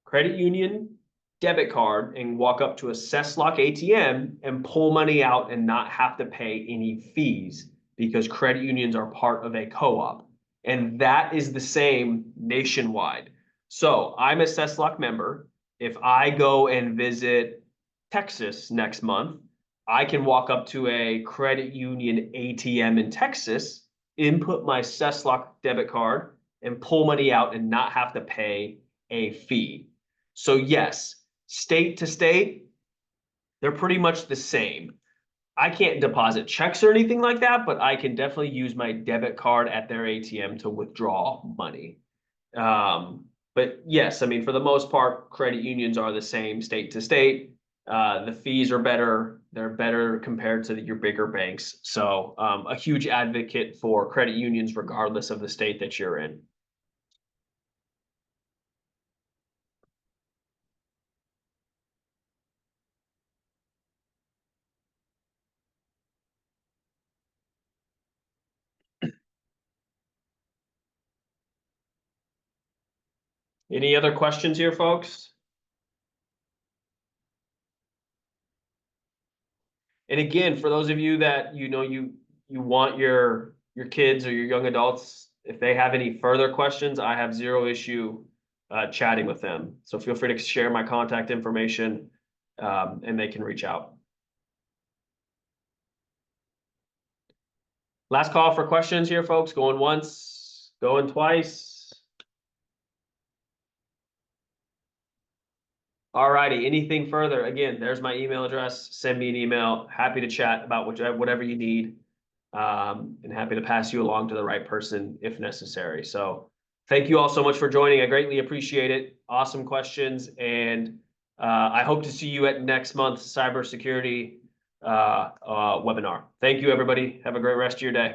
credit union debit card and walk up to a Cesslock ATM and pull money out and not have to pay any fees because credit unions are part of a co-op. And that is the same nationwide. So I'm a Cesslock member. If I go and visit Texas next month, I can walk up to a credit union ATM in Texas, input my Cesslock debit card, and pull money out and not have to pay a fee. So yes, state to state, they're pretty much the same. I can't deposit checks or anything like that, but I can definitely use my debit card at their ATM to withdraw money. But yes, I mean, for the most part, credit unions are the same state to state. The fees are better. They're better compared to your bigger banks. So a huge advocate for credit unions, regardless of the state that you're in. Any other questions here, folks? And again, for those of you that you want your kids or your young adults, if they have any further questions, I have zero issue chatting with them. So feel free to share my contact information, and they can reach out. Last call for questions here, folks. Going once, going twice. All righty. Anything further? Again, there's my email address. Send me an email. Happy to chat about whatever you need. And happy to pass you along to the right person if necessary. So thank you all so much for joining. I greatly appreciate it. Awesome questions. And I hope to see you at next month's cybersecurity webinar. Thank you, everybody. Have a great rest of your day.